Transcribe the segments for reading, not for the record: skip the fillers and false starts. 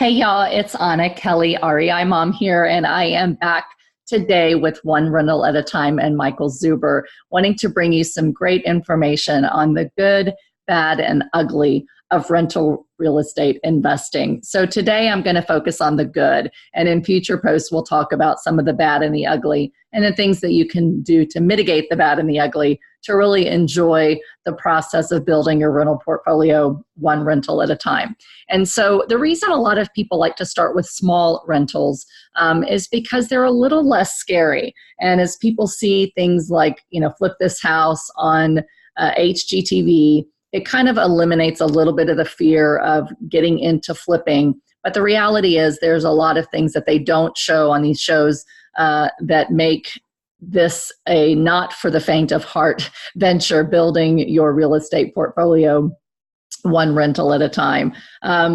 Hey y'all, it's Anna Kelly, REI Mom here, and I am back today with One Rental at a Time and Michael Zuber, wanting to bring you some great information on the good, bad, and ugly of rental real estate investing. So today I'm going to focus on the good, and in future posts we'll talk about some of the bad and the ugly, and the things that you can do to mitigate the bad and the ugly to really enjoy the process of building your rental portfolio one rental at a time. And so the reason a lot of people like to start with small rentals is because they're a little less scary. And as people see things like, flip this house on HGTV, it kind of eliminates a little bit of the fear of getting into flipping. But the reality is there's a lot of things that they don't show on these shows that make this a not for the faint of heart venture, building your real estate portfolio one rental at a time.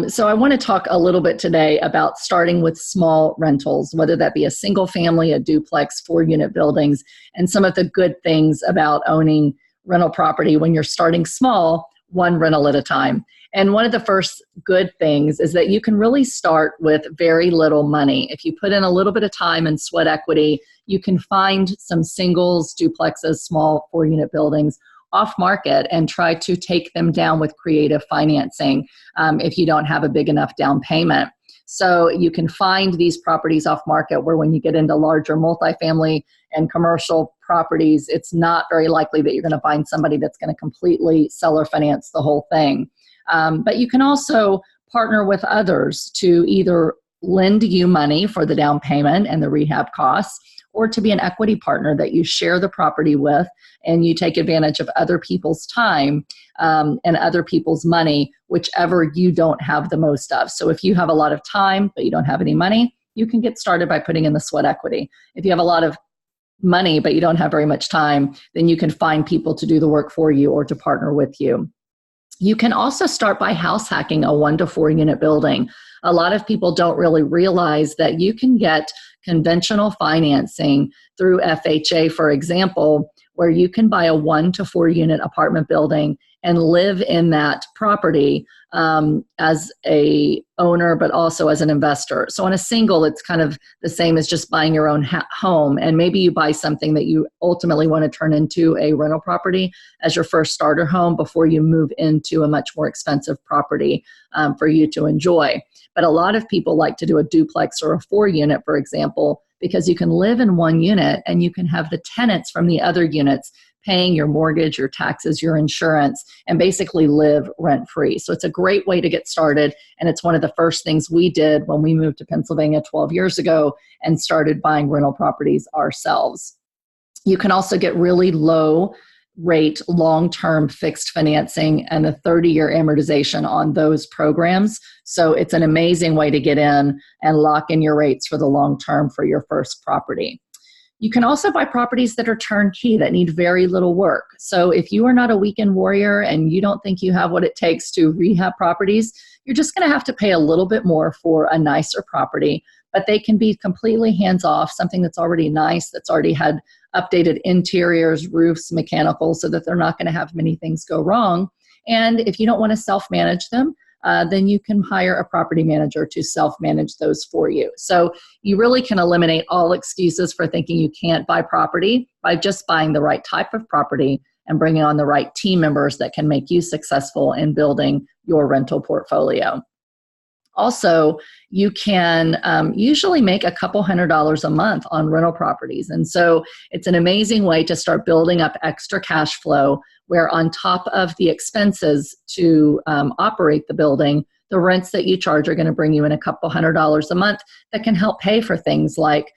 So I want to talk a little bit today about starting with small rentals, whether that be a single family, a duplex, 4-unit buildings, and some of the good things about owning rental property when you're starting small, one rental at a time. And one of the first good things is that you can really start with very little money. If you put in a little bit of time and sweat equity, you can find some singles, duplexes, small 4-unit buildings off market and try to take them down with creative financing if you don't have a big enough down payment. So you can find these properties off market where when you get into larger multifamily and commercial properties, it's not very likely that you're going to find somebody that's going to completely seller finance the whole thing. But you can also partner with others to either lend you money for the down payment and the rehab costs, or to be an equity partner that you share the property with and you take advantage of other people's time and other people's money, whichever you don't have the most of. So if you have a lot of time but you don't have any money, you can get started by putting in the sweat equity. If you have a lot of money but you don't have very much time, then you can find people to do the work for you or to partner with you. You can also start by house hacking a 1 to 4 unit building. A lot of people don't really realize that you can get conventional financing through FHA, for example, where you can buy a 1 to 4 unit apartment building and live in that property as a owner, but also as an investor. So on a single, it's kind of the same as just buying your own home. And maybe you buy something that you ultimately want to turn into a rental property as your first starter home before you move into a much more expensive property for you to enjoy. But a lot of people like to do a duplex or a 4-unit, for example, because you can live in one unit and you can have the tenants from the other units paying your mortgage, your taxes, your insurance, and basically live rent-free. So it's a great way to get started, and it's one of the first things we did when we moved to Pennsylvania 12 years ago and started buying rental properties ourselves. You can also get really low rate long-term fixed financing and a 30-year amortization on those programs. So it's an amazing way to get in and lock in your rates for the long term for your first property. You can also buy properties that are turnkey that need very little work. So if you are not a weekend warrior and you don't think you have what it takes to rehab properties, you're just going to have to pay a little bit more for a nicer property, but they can be completely hands-off, something that's already nice, that's already had updated interiors, roofs, mechanicals, so that they're not going to have many things go wrong. And if you don't want to self-manage them, then you can hire a property manager to self-manage those for you. So you really can eliminate all excuses for thinking you can't buy property by just buying the right type of property and bringing on the right team members that can make you successful in building your rental portfolio. Also, you can usually make a couple $100s a month on rental properties. And so it's an amazing way to start building up extra cash flow where on top of the expenses to operate the building, the rents that you charge are going to bring you in a couple $100s a month that can help pay for things like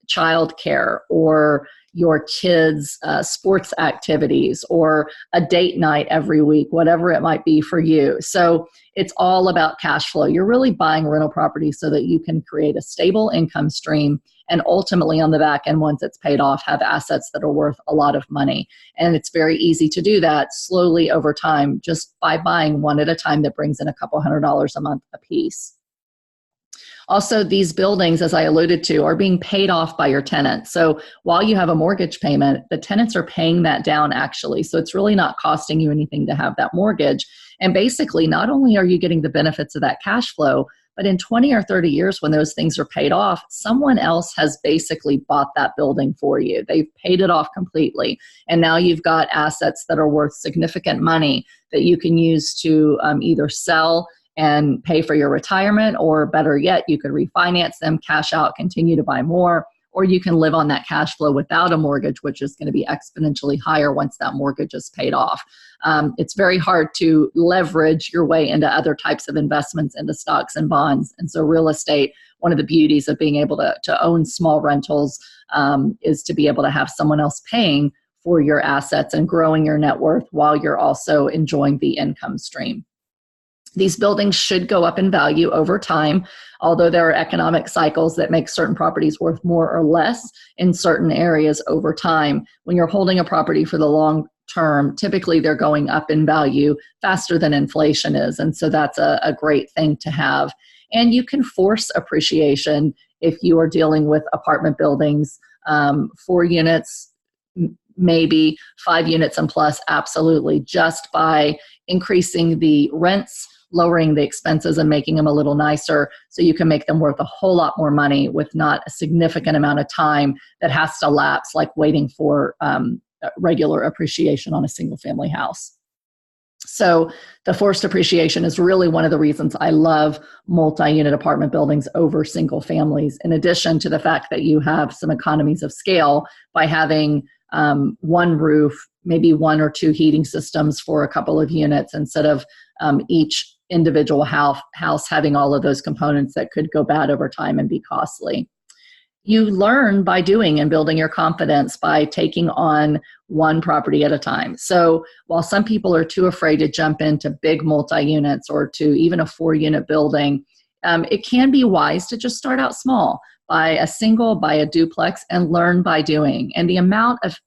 childcare or your kids' sports activities or a date night every week, whatever it might be for you. So it's all about cash flow. You're really buying rental property so that you can create a stable income stream and ultimately on the back end, once it's paid off, have assets that are worth a lot of money. And it's very easy to do that slowly over time just by buying one at a time that brings in a couple $100s a month a piece. Also, these buildings, as I alluded to, are being paid off by your tenants. So while you have a mortgage payment, the tenants are paying that down actually. So it's really not costing you anything to have that mortgage. And basically, not only are you getting the benefits of that cash flow, But in 20 or 30 years, when those things are paid off, someone else has basically bought that building for you. They've paid it off completely. And now you've got assets that are worth significant money that you can use to either sell and pay for your retirement, or better yet, you could refinance them, cash out, continue to buy more, or you can live on that cash flow without a mortgage, which is going to be exponentially higher once that mortgage is paid off. It's very hard to leverage your way into other types of investments, into stocks and bonds. And so real estate, one of the beauties of being able to own small rentals is to be able to have someone else paying for your assets and growing your net worth while you're also enjoying the income stream. These buildings should go up in value over time, although there are economic cycles that make certain properties worth more or less in certain areas over time. When you're holding a property for the long term, typically they're going up in value faster than inflation is. And so that's a great thing to have. And you can force appreciation if you are dealing with apartment buildings, 4 units, maybe 5 units and plus, absolutely, just by increasing the rents, lowering the expenses and making them a little nicer, so you can make them worth a whole lot more money with not a significant amount of time that has to lapse, like waiting for regular appreciation on a single family house. So the forced appreciation is really one of the reasons I love multi-unit apartment buildings over single families, in addition to the fact that you have some economies of scale by having one roof, maybe 1 or 2 heating systems for a couple of units, instead of each individual house having all of those components that could go bad over time and be costly. You learn by doing and building your confidence by taking on one property at a time. So while some people are too afraid to jump into big multi-units or to even a 4-unit building, it can be wise to just start out small. Buy a single, buy a duplex, and learn by doing. And the amount of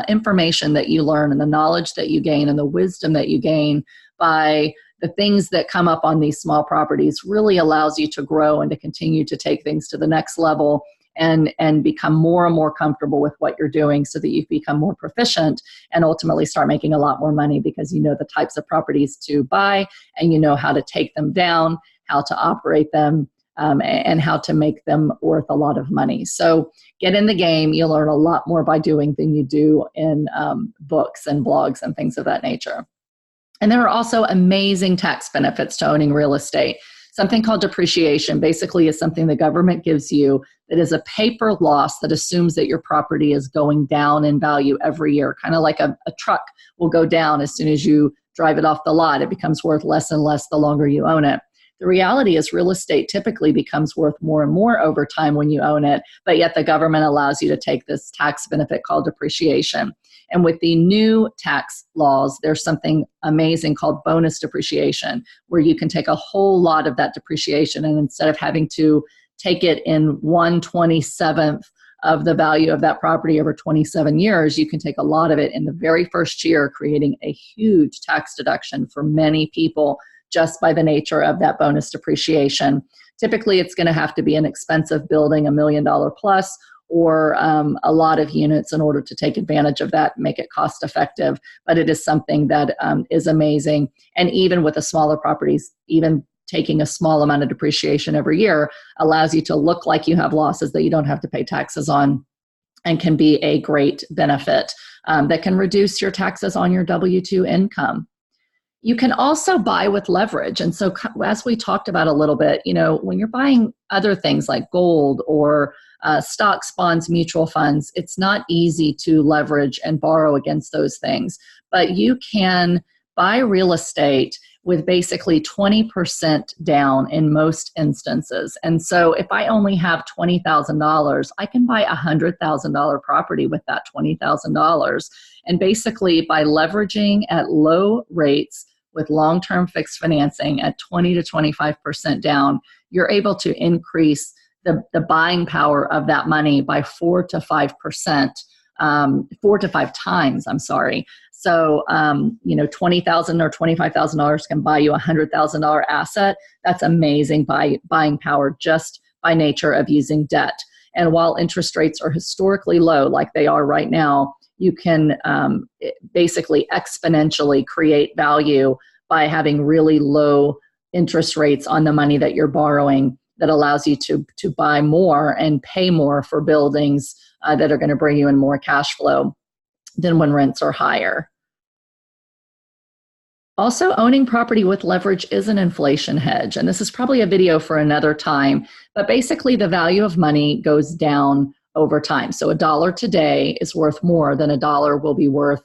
information that you learn and the knowledge that you gain and the wisdom that you gain by the things that come up on these small properties really allows you to grow and to continue to take things to the next level and become more and more comfortable with what you're doing, so that you become more proficient and ultimately start making a lot more money, because you know the types of properties to buy and you know how to take them down, how to operate them, and how to make them worth a lot of money. So get in the game. You'll learn a lot more by doing than you do in books and blogs and things of that nature. And there are also amazing tax benefits to owning real estate. Something called depreciation basically is something the government gives you that is a paper loss that assumes that your property is going down in value every year, kind of like a truck will go down as soon as you drive it off the lot. It becomes worth less and less the longer you own it. The reality is real estate typically becomes worth more and more over time when you own it, but yet the government allows you to take this tax benefit called depreciation. And with the new tax laws, there's something amazing called bonus depreciation, where you can take a whole lot of that depreciation, and instead of having to take it in 1/27th of the value of that property over 27 years, you can take a lot of it in the very first year, creating a huge tax deduction for many people just by the nature of that bonus depreciation. Typically, it's going to have to be an expensive building, $1 million plus, or a lot of units in order to take advantage of that and make it cost effective. But it is something that is amazing. And even with the smaller properties, even taking a small amount of depreciation every year allows you to look like you have losses that you don't have to pay taxes on, and can be a great benefit that can reduce your taxes on your W-2 income. You can also buy with leverage. And so as we talked about a little bit, when you're buying other things like gold or stocks, bonds, mutual funds, it's not easy to leverage and borrow against those things. But you can buy real estate with basically 20% down in most instances. And so if I only have $20,000, I can buy a $100,000 property with that $20,000. And basically by leveraging at low rates with long-term fixed financing at 20 to 25% down, you're able to increase the buying power of that money by 4 to 5%, 4 to 5 times, I'm sorry. So, $20,000 or $25,000 can buy you a $100,000 asset. That's amazing buying power just by nature of using debt. And while interest rates are historically low, like they are right now, you can basically exponentially create value by having really low interest rates on the money that you're borrowing that allows you to buy more and pay more for buildings that are going to bring you in more cash flow than when rents are higher. Also, owning property with leverage is an inflation hedge, and this is probably a video for another time, but basically the value of money goes down over time. So $1 today is worth more than $1 will be worth,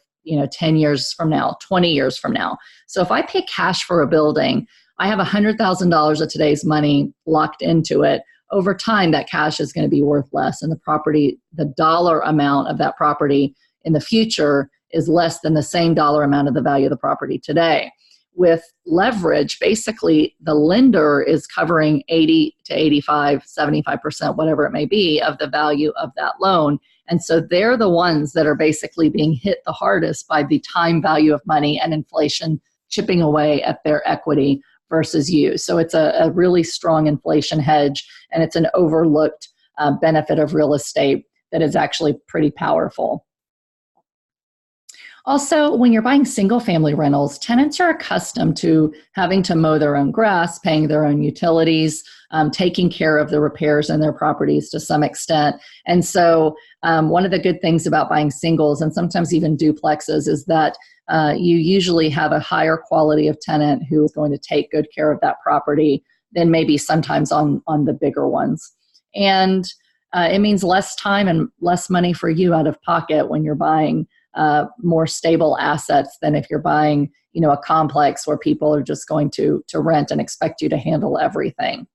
10 years from now, 20 years from now. So if I pay cash for a building, I have $100,000 of today's money locked into it. Over time, that cash is going to be worth less, and the dollar amount of that property in the future is less than the same dollar amount of the value of the property today. With leverage, basically the lender is covering 80 to 85, 75%, whatever it may be, of the value of that loan. And so they're the ones that are basically being hit the hardest by the time value of money and inflation chipping away at their equity versus you. So it's a really strong inflation hedge, and it's an overlooked benefit of real estate that is actually pretty powerful. Also, when you're buying single-family rentals, tenants are accustomed to having to mow their own grass, paying their own utilities, taking care of the repairs in their properties to some extent. And so one of the good things about buying singles and sometimes even duplexes is that you usually have a higher quality of tenant who is going to take good care of that property than maybe sometimes on the bigger ones. And it means less time and less money for you out of pocket when you're buying more stable assets than if you're buying, a complex where people are just going to rent and expect you to handle everything.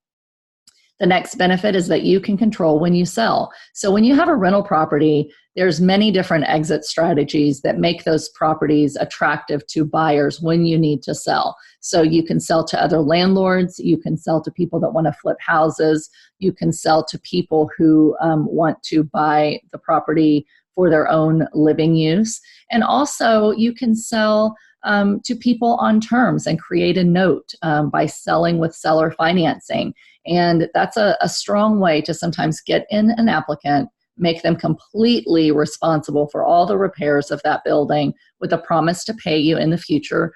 The next benefit is that you can control when you sell. So when you have a rental property, there's many different exit strategies that make those properties attractive to buyers when you need to sell. So you can sell to other landlords, you can sell to people that want to flip houses, you can sell to people who want to buy the property for their own living use. And also you can sell to people on terms and create a note by selling with seller financing. And that's a strong way to sometimes get in an applicant, make them completely responsible for all the repairs of that building with a promise to pay you in the future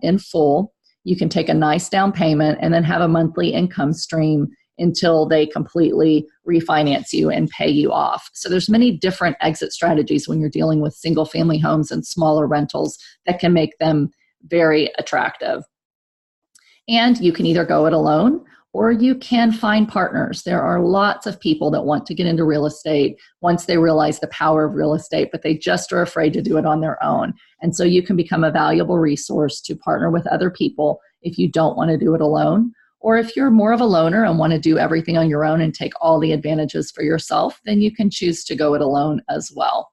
in full. You can take a nice down payment and then have a monthly income stream until they completely refinance you and pay you off. So there's many different exit strategies when you're dealing with single family homes and smaller rentals that can make them very attractive. And you can either go it alone or you can find partners. There are lots of people that want to get into real estate once they realize the power of real estate, but they just are afraid to do it on their own. And so you can become a valuable resource to partner with other people if you don't want to do it alone. Or if you're more of a loner and want to do everything on your own and take all the advantages for yourself, then you can choose to go it alone as well.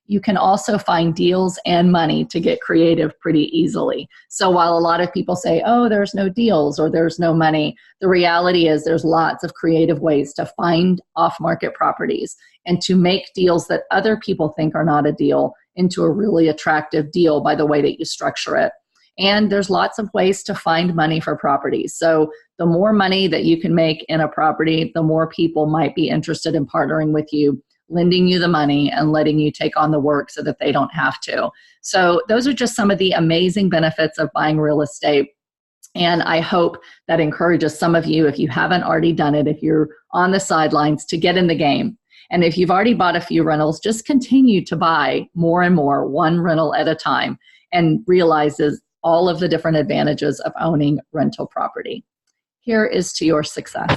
You can also find deals and money to get creative pretty easily. So while a lot of people say, oh, there's no deals or there's no money, the reality is there's lots of creative ways to find off-market properties and to make deals that other people think are not a deal into a really attractive deal by the way that you structure it. And there's lots of ways to find money for properties. So the more money that you can make in a property, the more people might be interested in partnering with you, lending you the money and letting you take on the work so that they don't have to. So those are just some of the amazing benefits of buying real estate. And I hope that encourages some of you, if you haven't already done it, if you're on the sidelines, to get in the game. And if you've already bought a few rentals, just continue to buy more and more, one rental at a time, and realizes all of the different advantages of owning rental property. Here is to your success.